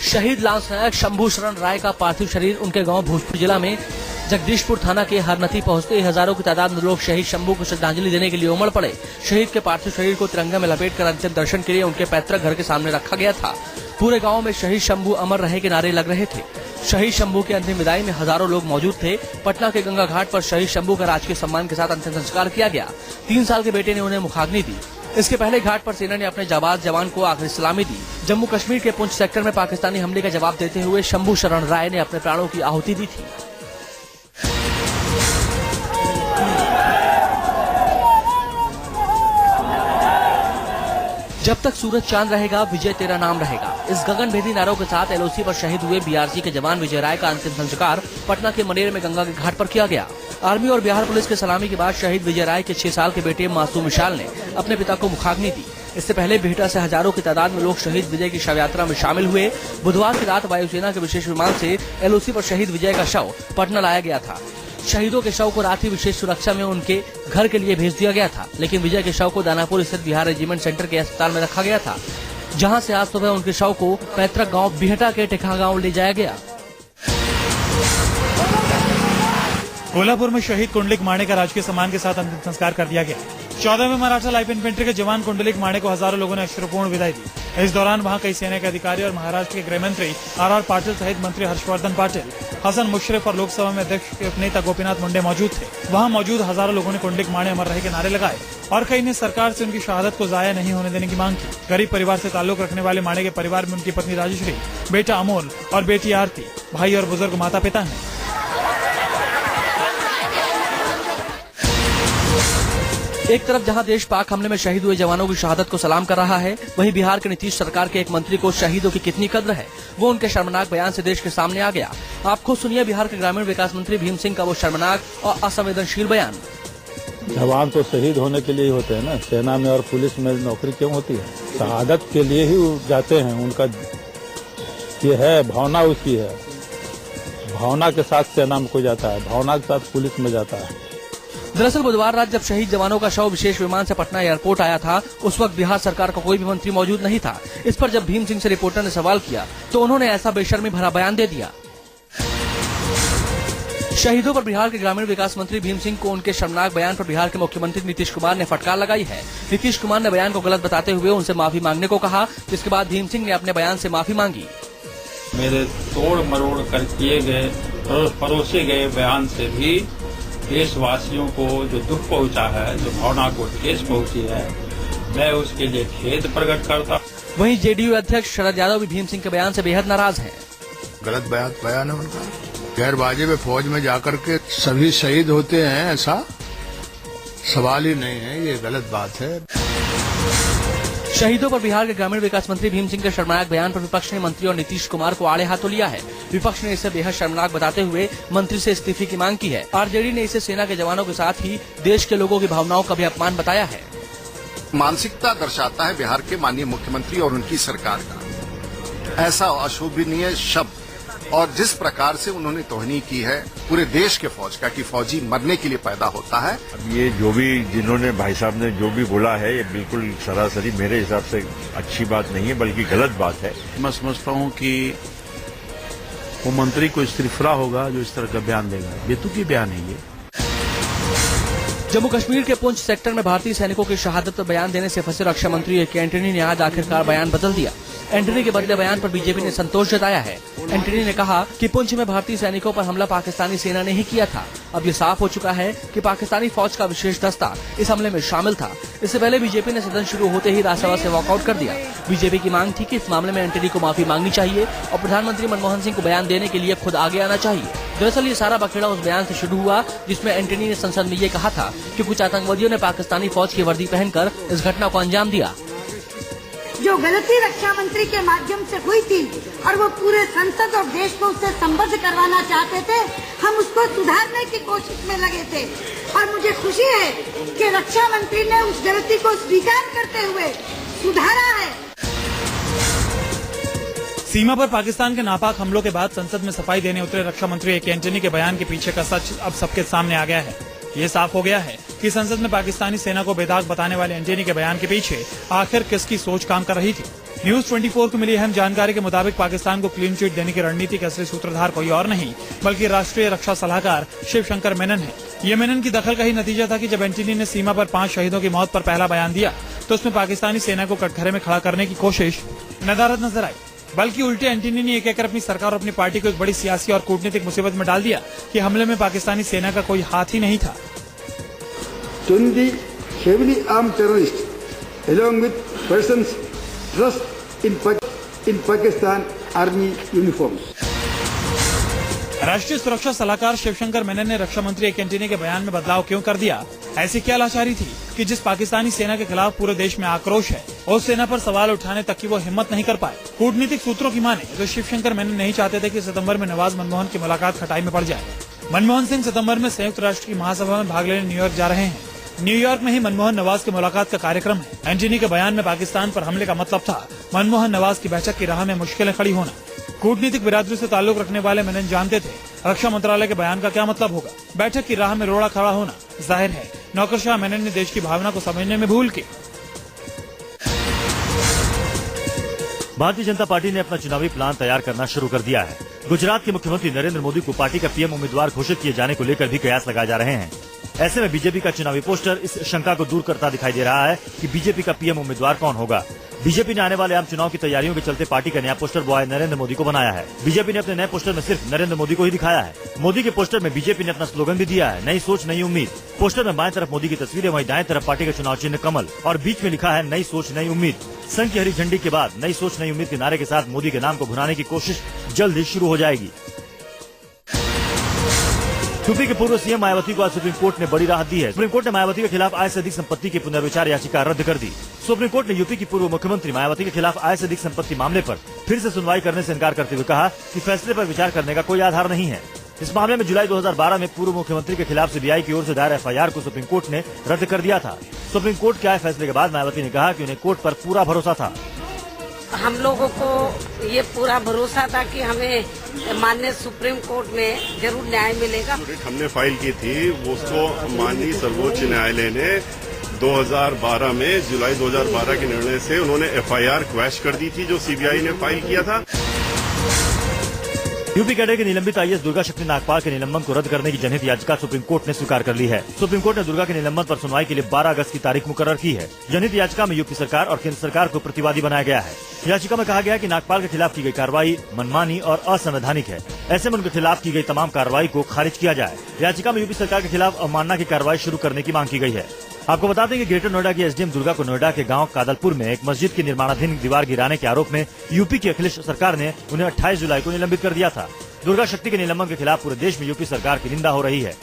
शहीद लांस नायक शंभू शरण राय का पार्थिव शरीर उनके गांव भोजपुर जिला में जगदीशपुर थाना के हरनती पहुंचते ही हजारों की तादाद में लोग शहीद शंभू को श्रद्धांजलि देने के लिए उमड़ पड़े। शहीद के पार्थिव शरीर को तिरंगे में लपेटकर अंतिम दर्शन के लिए उनके पैतृक घर के सामने रखा गया था। पूरे गांव में शहीद शंभू अमर रहे के नारे लग रहे थे। शहीद शंभू के अंतिम विदाई में हजारों लोग मौजूद थे। पटना के गंगा घाट पर शहीद शंभू का राजकीय सम्मान के साथ अंतिम संस्कार किया गया। 3 साल के बेटे ने उन्हें मुखाग्नि दी। इसके पहले घाट पर सेना ने अपने जाबाज जवान को आखिरी सलामी दी। जम्मू कश्मीर के पुंछ सेक्टर में पाकिस्तानी हमले का जवाब देते हुए शंभू शरण राय ने अपने प्राणों की आहुति दी थी। जब तक सूरज चांद रहेगा विजय तेरा नाम रहेगा। इस गगनभेदी नारों के साथ एलओसी पर शहीद हुए बीआरसी के जवान विजय राय का अंतिम संस्कार पटना के मनेर में गंगा के घाट पर किया गया। आर्मी और बिहार पुलिस के सलामी के बाद शहीद विजय राय के 6 साल के बेटे मासूम विशाल ने अपने पिता को मुखाग्नि दी। इससे पहले बिहटा से हजारों की तादाद में लोग शहीद विजय की शव यात्रा में शामिल हुए। बुधवार की रात वायुसेना के विशेष विमान से एलओसी पर शहीद विजय का शव पटना लाया गया था। शहीदों के शव को रात ही विशेष सुरक्षा में उनके घर के लिए भेज दिया गया था, लेकिन विजय के शव को दानापुर स्थित बिहार रेजिमेंट सेंटर के अस्पताल में रखा गया था, जहां से आज सुबह उनके शव को पैतृक गांव बिहटा के टेखा गांव ले जाया गया। कोल्हापुर में शहीद कुंडलिक माणे का राजकीय सम्मान के साथ अंतिम संस्कार कर दिया गया। 14वें मराठा लाइट इन्फेंट्री के जवान कुंडलिक माणे को हजारों लोगों ने अश्रुपूर्ण विदाई दी। इस दौरान वहां कई सेना के अधिकारी और महाराष्ट्र के गृह मंत्री आर पाटिल सहित मंत्री हर्षवर्धन पाटिल, हसन मुशर्रफ और लोकसभा में अध्यक्ष के नेता गोपीनाथ मुंडे मौजूद थे। वहां मौजूद हजारों लोगों ने कुंडलिक माणे अमर रहे के नारे लगाए और कई ने सरकार से उनकी शहादत को जाया नहीं होने देने की मांग की। गरीब परिवार से ताल्लुक रखने वाले माणे के परिवार में उनकी पत्नी राजश्री, बेटा अमोल और बेटी आरती, भाई और बुजुर्ग माता पिता हैं। एक तरफ जहां देश पाक हमले में शहीद हुए जवानों की शहादत को सलाम कर रहा है, वहीं बिहार के नीतीश सरकार के एक मंत्री को शहीदों की कितनी कद्र है, वो उनके शर्मनाक बयान से देश के सामने आ गया। आप खुद सुनिए बिहार के ग्रामीण विकास मंत्री भीम सिंह का वो शर्मनाक और असंवेदनशील बयान। जवान तो शहीद होने के लिए ही होते हैं ना, सेना में और पुलिस में नौकरी क्यों होती है? शहादत के लिए ही जाते हैं। उनका ये है भावना, उसकी है भावना के साथ सेना में कोई जाता है, भावना के साथ पुलिस में जाता है। दरअसल बुधवार रात जब शहीद जवानों का शव विशेष विमान से पटना एयरपोर्ट आया था, उस वक्त बिहार सरकार का कोई भी मंत्री मौजूद नहीं था। इस पर जब भीम सिंह से रिपोर्टर ने सवाल किया तो उन्होंने ऐसा बेशर्मी भरा बयान दे दिया। शहीदों पर बिहार के ग्रामीण विकास मंत्री भीम सिंह को उनके शर्मनाक बयान पर बिहार के मुख्यमंत्री नीतीश कुमार ने फटकार लगाई है। नीतीश कुमार ने बयान को गलत बताते हुए उनसे माफी मांगने को कहा, जिसके बाद भीम सिंह ने अपने बयान से माफी मांगी। मेरे तोड़ मरोड़ कर किए गए परोसे गए बयान से भी देशवासियों को जो दुख पहुंचा है, जो भावना को ठेस पहुंची है, मैं उसके लिए खेद प्रकट करता। वहीं जेडीयू अध्यक्ष शरद यादव भी भीम सिंह के बयान से बेहद नाराज हैं। गलत बयान है उनका। गैरबाजी में फौज में जाकर के सभी शहीद होते हैं, ऐसा सवाल ही नहीं है, ये गलत बात है। शहीदों पर बिहार के ग्रामीण विकास मंत्री भीम सिंह के शर्मनाक बयान पर विपक्ष ने मंत्री और नीतीश कुमार को आड़े हाथों लिया है। विपक्ष ने इसे बेहद शर्मनाक बताते हुए मंत्री से इस्तीफे की मांग की है। आरजेडी ने इसे सेना के जवानों के साथ ही देश के लोगों की भावनाओं का भी अपमान बताया है। मानसिकता दर्शाता है बिहार के माननीय मुख्यमंत्री और उनकी सरकार का ऐसा अशोभनीय शब्द, और जिस प्रकार से उन्होंने तोहनी की है पूरे देश के फौज का कि फौजी मरने के लिए पैदा होता है। अब ये जो भी जिन्होंने भाई साहब ने जो भी बोला है, ये बिल्कुल सरासरी मेरे हिसाब से अच्छी बात नहीं है, बल्कि गलत बात है। मैं समझता हूँ कि वो मंत्री को इस्तीफा होगा जो इस तरह का बयान देगा। बेतुकी बयान है ये। जम्मू कश्मीर के पुंछ सेक्टर में भारतीय सैनिकों की शहादत पर बयान देने से फंसे रक्षा मंत्री ए के एंटनी ने आज आखिरकार बयान बदल दिया। एंटनी के बदले बयान पर बीजेपी ने संतोष जताया है। एंटनी ने कहा कि पुंछ में भारतीय सैनिकों पर हमला पाकिस्तानी सेना ने ही किया था। अब ये साफ हो चुका है कि पाकिस्तानी फौज का विशेष दस्ता इस हमले में शामिल था। इससे पहले बीजेपी ने सदन शुरू होते ही राज्यसभा से वॉकआउट कर दिया। बीजेपी की मांग थी कि इस मामले में एंटनी को माफी मांगनी चाहिए और प्रधानमंत्री मनमोहन सिंह को बयान देने के लिए खुद आगे आना चाहिए। दरअसल ये सारा बखेड़ा उस बयान से शुरू हुआ जिसमें एंटनी ने संसद में ये कहा था कि कुछ आतंकवादियों ने पाकिस्तानी फौज की वर्दी पहनकर इस घटना को अंजाम दिया। जो गलती रक्षा मंत्री के माध्यम से हुई थी और वो पूरे संसद और देश को उससे संबद्ध करवाना चाहते थे, हम उसको सुधारने की कोशिश में लगे थे और मुझे खुशी है कि रक्षा मंत्री ने उस गलती को स्वीकार करते हुए सुधारा है। सीमा पर पाकिस्तान के नापाक हमलों के बाद संसद में सफाई देने उतरे रक्षा मंत्री ए के एंटनी के बयान के पीछे का सच अब सबके सामने आ गया है। ये साफ हो गया है कि संसद में पाकिस्तानी सेना को बेदाग बताने वाले एंटनी के बयान के पीछे आखिर किसकी सोच काम कर रही थी। न्यूज 24 को मिली अहम जानकारी के मुताबिक पाकिस्तान को क्लीन चिट देने की रणनीति के असली सूत्रधार कोई और नहीं बल्कि राष्ट्रीय रक्षा सलाहकार शिवशंकर मेनन है। ये मेनन की दखल का ही नतीजा था कि जब एंटनी ने सीमा पर 5 शहीदों की मौत पर पहला बयान दिया तो उसमें पाकिस्तानी सेना को कटघरे में खड़ा करने की कोशिश नदारद नजर आई, बल्कि उल्टे एंटनी ने एक कर अपनी सरकार और अपनी पार्टी को एक बड़ी सियासी और कूटनीतिक मुसीबत में डाल दिया कि हमले में पाकिस्तानी सेना का कोई हाथ ही नहीं था। Heavily armed terrorists along with persons dressed in Pakistan Army uniforms. राष्ट्रीय सुरक्षा सलाहकार शिवशंकर मेनन ने रक्षा मंत्री एंटनी के बयान में बदलाव क्यों कर दिया? ऐसी क्या लाचारी थी कि जिस पाकिस्तानी सेना के खिलाफ पूरे देश में आक्रोश है और उस सेना पर सवाल उठाने तक की वो हिम्मत नहीं कर पाए? कूटनीतिक सूत्रों की माने तो शिवशंकर मेनन नहीं चाहते थे कि सितंबर में नवाज मनमोहन की मुलाकात खटाई में पड़ जाए। मनमोहन सिंह सितंबर में संयुक्त राष्ट्र की महासभा में भाग लेने न्यूयॉर्क जा रहे हैं। न्यूयॉर्क में ही मनमोहन नवाज की मुलाकात का कार्यक्रम है। एंटनी के बयान में पाकिस्तान पर हमले का मतलब था मनमोहन नवाज की बैठक की राह में मुश्किलें खड़ी होना। कूटनीतिक बिरादरी से ताल्लुक रखने वाले मेनन जानते थे रक्षा मंत्रालय के बयान का क्या मतलब होगा। बैठक की राह में रोड़ा खड़ा होना। जाहिर है नौकरशाह मेनन ने देश की भावना को समझने में भूल की। भारतीय जनता पार्टी ने अपना चुनावी प्लान तैयार करना शुरू कर दिया है। गुजरात के मुख्यमंत्री नरेंद्र मोदी को पार्टी का पीएम उम्मीदवार घोषित किए जाने को लेकर भी कयास लगाए जा रहे हैं। ऐसे में बीजेपी का चुनावी पोस्टर इस शंका को दूर करता दिखाई दे रहा है कि बीजेपी का पीएम उम्मीदवार कौन होगा। बीजेपी ने आने वाले आम चुनाव की तैयारियों के चलते पार्टी का नया पोस्टर बॉय नरेंद्र मोदी को बनाया है। बीजेपी ने अपने नए पोस्टर में सिर्फ नरेंद्र मोदी को ही दिखाया है। मोदी के पोस्टर में बीजेपी ने अपना स्लोगन भी दिया है, नई सोच नई उम्मीद। पोस्टर में बाएं तरफ मोदी की तस्वीर है, वहीं दाएं तरफ पार्टी का चुनाव चिन्ह कमल और बीच में लिखा है नई सोच नई उम्मीद। संघ की हरी झंडी के बाद नई सोच नई उम्मीद के नारे के साथ मोदी के नाम को भुनाने की कोशिश जल्द ही शुरू हो जाएगी। यूपी के पूर्व सीएम मायावती को आज सुप्रीम कोर्ट ने बड़ी राहत दी है। सुप्रीम कोर्ट ने मायावती के खिलाफ आय से अधिक संपत्ति की पुनर्विचार याचिका रद्द कर दी। सुप्रीम कोर्ट ने यूपी की पूर्व मुख्यमंत्री मायावती के खिलाफ आय से अधिक संपत्ति मामले पर फिर से सुनवाई करने से इनकार करते हुए कहा कि फैसले पर विचार करने का कोई आधार नहीं है। इस मामले में जुलाई 2012 में पूर्व मुख्यमंत्री के खिलाफ सीबीआई की ओर से दायर एफआईआर को सुप्रीम कोर्ट ने रद्द कर दिया था। सुप्रीम कोर्ट के आए फैसले के बाद मायावती ने कहा कि उन्हें कोर्ट पर पूरा भरोसा था। हम लोगों को ये पूरा भरोसा था कि हमें माननीय सुप्रीम कोर्ट में जरूर न्याय मिलेगा। हमने फाइल की थी उसको माननीय सर्वोच्च न्यायालय ने 2012 में जुलाई 2012 के निर्णय से उन्होंने एफआईआर क्वैश कर दी थी जो सीबीआई ने फाइल किया था। यूपी कैडर के निलंबित आईएएस दुर्गा शक्ति नागपाल के निलंबन को रद्द करने की जनहित याचिका सुप्रीम कोर्ट ने स्वीकार कर ली है। सुप्रीम कोर्ट ने दुर्गा के निलंबन पर सुनवाई के लिए 12 अगस्त की तारीख मुकर्रर की है। जनहित याचिका में यूपी सरकार और केंद्र सरकार को प्रतिवादी बनाया गया है। याचिका में कहा गया कि नागपाल के खिलाफ की गई कार्रवाई मनमानी और असंवैधानिक है। ऐसे में उनके खिलाफ की गई तमाम कार्रवाई को खारिज किया जाए। याचिका में यूपी सरकार के खिलाफ अवमानना की कार्रवाई शुरू करने की मांग की गई है। आपको बता दें कि ग्रेटर नोएडा की एसडीएम दुर्गा को नोएडा के गांव कादलपुर में एक मस्जिद की निर्माणाधीन दीवार गिराने के आरोप में यूपी की अखिलेश सरकार ने उन्हें 28 जुलाई को निलंबित कर दिया था। दुर्गा शक्ति के निलंबन के खिलाफ पूरे देश में यूपी सरकार की निंदा हो रही है।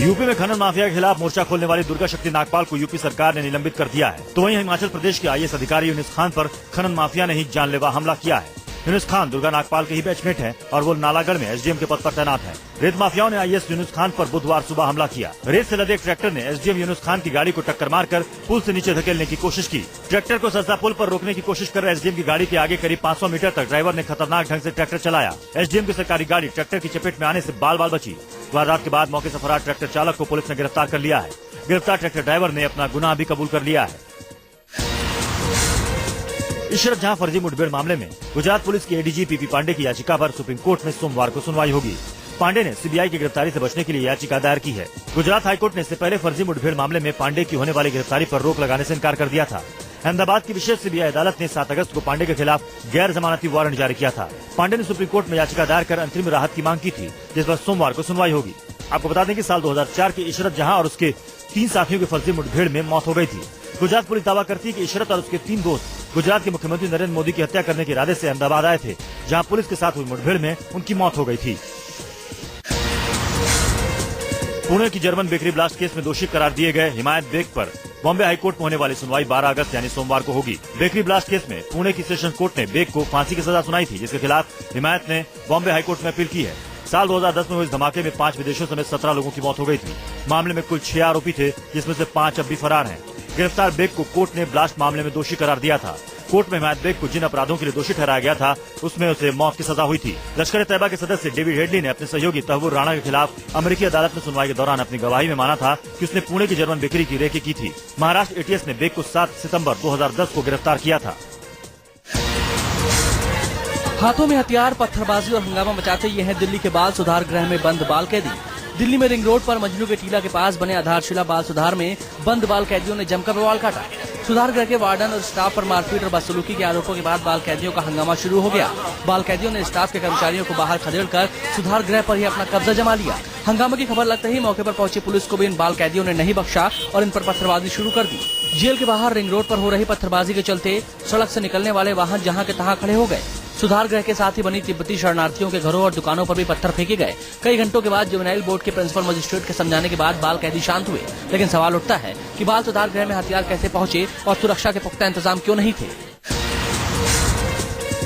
यूपी में खनन माफिया के खिलाफ मोर्चा खोलने वाली दुर्गा शक्ति नागपाल को यूपी सरकार ने निलंबित कर दिया है। तो वहीं हिमाचल प्रदेश के आईएएस अधिकारी यूनुस खान पर खनन माफिया ने ही जानलेवा हमला किया है। यूनुस खान दुर्गा नागपाल के ही बैचमेट हैं और वो नालागढ़ में एसडीएम के पद पर तैनात हैं। रेत माफियाओं ने आईएएस यूनुस खान पर बुधवार सुबह हमला किया। रेत से लदे एक ट्रैक्टर ने एसडीएम यूनुस खान की गाड़ी को टक्कर मारकर पुल से नीचे धकेलने की कोशिश की। ट्रैक्टर को सस्ता पुल पर रोकने की कोशिश कर एसडीएम की गाड़ी के आगे करीब 500 मीटर तक ड्राइवर ने खतरनाक ढंग से ट्रैक्टर चलाया। एसडीएम की सरकारी गाड़ी ट्रैक्टर की चपेट में आने से बाल बाल बची। वारदात के बाद मौके से फरार ट्रैक्टर चालक को पुलिस ने गिरफ्तार कर लिया है। गिरफ्तार ट्रैक्टर ड्राइवर ने अपना गुनाह भी कबूल कर लिया है। इशरत जहां फर्जी मुठभेड़ मामले में गुजरात पुलिस के एडीजी पीपी पांडे की याचिका पर सुप्रीम कोर्ट में सोमवार को सुनवाई होगी। पांडे ने सीबीआई की गिरफ्तारी से बचने के लिए याचिका दायर की है। गुजरात हाईकोर्ट ने इससे पहले फर्जी मुठभेड़ मामले में पांडे की होने वाली गिरफ्तारी पर रोक लगाने से इनकार कर दिया था। अहमदाबाद की विशेष सीबीआई अदालत ने 7 अगस्त को पांडे के खिलाफ गैर जमानती वारंट जारी किया था। पांडे ने सुप्रीम कोर्ट में याचिका दायर कर अंतरिम राहत की मांग की थी, जिस पर सोमवार को सुनवाई होगी। आपको बता दें कि साल 2004 के इशरत जहां और उसके 3 साथियों की फर्जी मुठभेड़ में मौत हो गई थी। गुजरात पुलिस दावा करती है कि इशरत और उसके 3 दोस्त गुजरात के मुख्यमंत्री नरेंद्र मोदी की हत्या करने के इरादे से अहमदाबाद आए थे, जहां पुलिस के साथ हुई मुठभेड़ में उनकी मौत हो गई थी। पुणे की जर्मन बेकरी ब्लास्ट केस में दोषी करार दिए गए हिमायत बेग पर बॉम्बे हाईकोर्ट में होने वाली सुनवाई 12 अगस्त यानी सोमवार को होगी। बेकरी ब्लास्ट केस में पुणे की सेशन कोर्ट ने बेग को फांसी की सजा सुनाई थी, जिसके खिलाफ हिमायत ने बॉम्बे हाईकोर्ट में अपील की है। साल 2010 में हुए इस धमाके में 5 विदेशियों समेत 17 लोगों की मौत हो गई थी। मामले में कुल 6 आरोपी थे, जिसमें से 5 अब भी फरार हैं। गिरफ्तार बेग को कोर्ट ने ब्लास्ट मामले में दोषी करार दिया था। कोर्ट में हिमायत बेग को जिन अपराधों के लिए दोषी ठहराया गया था उसमें उसे मौत की सजा हुई थी। लश्कर तैयबा के सदस्य डेविड हेडली ने अपने सहयोगी तहव्वुर राणा के खिलाफ अमेरिकी अदालत में सुनवाई के दौरान अपनी गवाही में माना था कि उसने पुणे की जर्मन बेकरी की रेकी की थी। महाराष्ट्र एटीएस ने बेग को 7 सितंबर 2010 को गिरफ्तार किया था। हाथों में हथियार, पत्थरबाजी और हंगामा मचाते ये हैं दिल्ली के बाल सुधार गृह में बंद बाल कैदी। दिल्ली में रिंग रोड पर मजनू के टीला के पास बने आधारशिला बाल सुधार में बंद बाल कैदियों ने जमकर बवाल काटा। सुधार गृह के वार्डन और स्टाफ पर मारपीट और बदसलूकी के आरोपों के बाद बाल कैदियों का हंगामा शुरू हो गया। बाल कैदियों ने स्टाफ के कर्मचारियों को बाहर खदेड़कर सुधार गृह पर ही अपना कब्जा जमा लिया। हंगामे की खबर लगते ही मौके पर पहुंची पुलिस को भी इन बाल कैदियों ने नहीं बख्शा और इन पर पत्थरबाजी शुरू कर दी। जेल के बाहर रिंग रोड पर हो रही पत्थरबाजी के चलते सड़क से निकलने वाले वाहन जहां के तहां खड़े हो गए। सुधार गृह के साथ ही बनी तिब्बती शरणार्थियों के घरों और दुकानों पर भी पत्थर फेंके गए। कई घंटों के बाद जुवेनाइल बोर्ड के प्रिंसिपल मजिस्ट्रेट के समझाने के बाद बाल कैदी शांत हुए, लेकिन सवाल उठता है कि बाल सुधार गृह में हथियार कैसे पहुंचे और सुरक्षा के पुख्ता इंतजाम क्यों नहीं थे।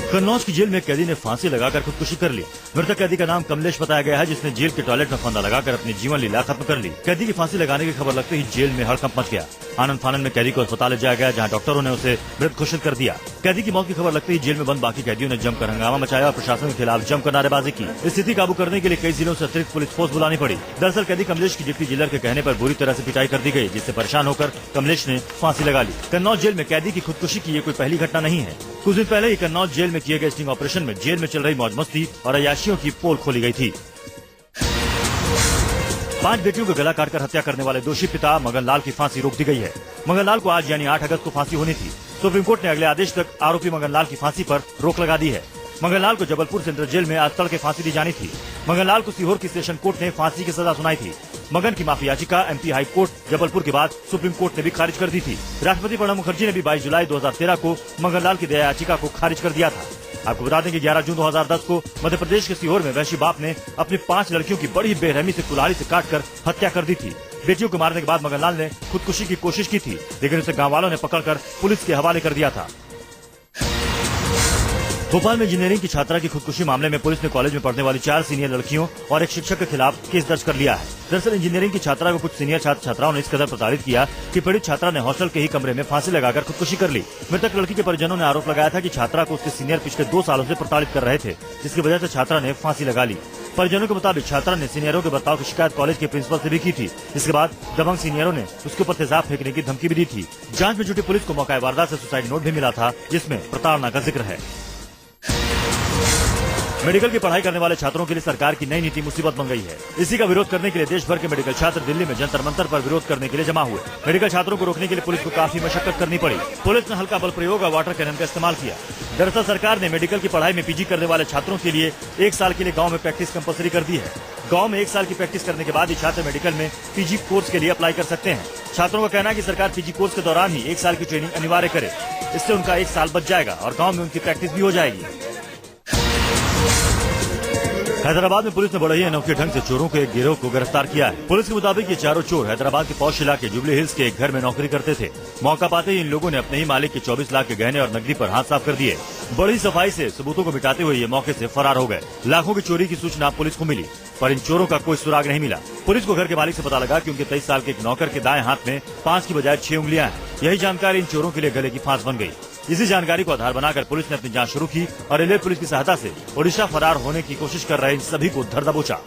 कन्नौज की जेल में कैदी ने फांसी लगाकर खुदकुशी कर ली। मृतक कैदी का नाम कमलेश बताया गया है, जिसने जेल के टॉयलेट में फंदा लगाकर अपनी जीवन लीला खत्म कर ली। कैदी की फांसी लगाने की खबर लगते ही जेल में हड़कंप मच गया। आनंद फानन में कैदी को अस्पताल ले जाया गया, जहां डॉक्टरों ने उसे मृत घोषित कर दिया। कैदी की मौत की खबर लगते ही जेल में बंद बाकी कैदियों ने जमकर हंगामा मचाया और प्रशासन के खिलाफ जमकर नारेबाजी की। स्थिति काबू करने के लिए कई जिलों से अतिरिक्त पुलिस फोर्स बुलानी पड़ी। दरअसल कैदी कमलेश की डिप्टी जेलर के कहने पर बुरी तरह से पिटाई कर दी गई, जिससे परेशान होकर कमलेश ने फांसी लगा ली। कन्नौज जेल में कैदी की खुदकुशी की ये कोई पहली घटना नहीं है। कुछ दिन पहले ही कन्नौज जेल में किए गए स्टिंग ऑपरेशन में जेल में चल रही मौज मस्ती और अय्याशियों की पोल खोली गई थी। 5 बेटियों को गला काटकर हत्या करने वाले दोषी पिता मगन लाल की फांसी रोक दी गई है। मगन लाल को आज यानी 8 अगस्त को फांसी होनी थी। सुप्रीम कोर्ट ने अगले आदेश तक आरोपी मगन लाल की फांसी पर रोक लगा दी है। मगन लाल को जबलपुर सेंट्रल जेल में आज तड़के फांसी दी जानी थी। मगन लाल को सीहोर की सेशन कोर्ट ने फांसी की सजा सुनाई थी। मगन की माफी याचिका एमपी हाई कोर्ट जबलपुर के बाद सुप्रीम कोर्ट ने भी खारिज कर दी थी। राष्ट्रपति प्रणब मुखर्जी ने भी 22 जुलाई 2013 को मगन लाल की दया याचिका को खारिज कर दिया था। आपको बता दें कि 11 जून 2010 को मध्य प्रदेश के सीहोर में वैशी बाप ने अपनी 5 लड़कियों की बड़ी बेरहमी से कुल्हाड़ी से काटकर हत्या कर दी थी। बेटियों को मारने के बाद मगन लाल ने खुदकुशी की कोशिश की थी, लेकिन उसे गांव वालों ने पकड़कर पुलिस के हवाले कर दिया था। भोपाल में इंजीनियरिंग की छात्रा की खुदकुशी मामले में पुलिस ने कॉलेज में पढ़ने वाली 4 सीनियर लड़कियों और एक शिक्षक के खिलाफ केस दर्ज कर लिया है। दरअसल इंजीनियरिंग की छात्रा को कुछ सीनियर छात्र छात्राओं ने इस कदर प्रताड़ित किया कि पीड़ित छात्रा ने हॉस्टल के ही कमरे में फांसी लगाकर खुदकुशी कर ली। मृतक लड़की के परिजनों ने आरोप लगाया था कि छात्रा को उसके सीनियर पिछले 2 सालों से प्रताड़ित कर रहे थे, जिसकी वजह से छात्रा ने फांसी लगा ली। परिजनों के मुताबिक छात्रा ने सीनियरों के बर्ताव की शिकायत कॉलेज के प्रिंसिपल से भी की थी। इसके बाद दबंग सीनियरों ने उसके ऊपर तेजाब फेंकने की धमकी भी दी थी। जांच में जुटी पुलिस को मौका वारदात से सुसाइड नोट भी मिला था, जिसमें प्रताड़ना का जिक्र है। मेडिकल की पढ़ाई करने वाले छात्रों के लिए सरकार की नई नीति मुसीबत बन गई है। इसी का विरोध करने के लिए देश भर के मेडिकल छात्र दिल्ली में जंतर मंतर पर विरोध करने के लिए जमा हुए। मेडिकल छात्रों को रोकने के लिए पुलिस को काफी मशक्कत करनी पड़ी। पुलिस ने हल्का बल प्रयोग और वाटर कैनन का इस्तेमाल किया। दरअसल सरकार ने मेडिकल की पढ़ाई में पीजी करने वाले छात्रों के लिए 1 साल के लिए गाँव में प्रैक्टिस कंपल्सरी कर दी है। गाँव में 1 साल की प्रैक्टिस करने के बाद ही छात्र मेडिकल में पीजी कोर्स के लिए अप्लाई कर सकते हैं। छात्रों का कहना है कि सरकार पीजी कोर्स के दौरान ही 1 साल की ट्रेनिंग अनिवार्य करे। इससे उनका 1 साल बच जाएगा और गाँव में उनकी प्रैक्टिस भी हो जाएगी। हैदराबाद में पुलिस ने बड़े ही अनोखे ढंग से चोरों के एक गिरोह को गिरफ्तार किया है। पुलिस के मुताबिक ये चारों चोर हैदराबाद के पौष इलाके जुबली हिल्स के एक घर में नौकरी करते थे। मौका पाते ही इन लोगों ने अपने ही मालिक के 24 लाख के गहने और नकदी पर हाथ साफ कर दिए। बड़ी सफाई से सबूतों को मिटाते हुए ये मौके से फरार हो गए। लाखों की चोरी की सूचना पुलिस को मिली, पर इन चोरों का कोई सुराग नहीं मिला। पुलिस को घर के मालिक से पता लगा कि उनके 23 साल के एक नौकर के दाएं हाथ में 5 की बजाय 6 उंगलियां हैं। यही जानकारी इन चोरों के लिए गले की फांस बन गई। इसी जानकारी को आधार बनाकर पुलिस ने अपनी जांच शुरू की और रेलवे पुलिस की सहायता से ओडिशा फरार होने की कोशिश कर रहे इन सभी को धर दबोचा।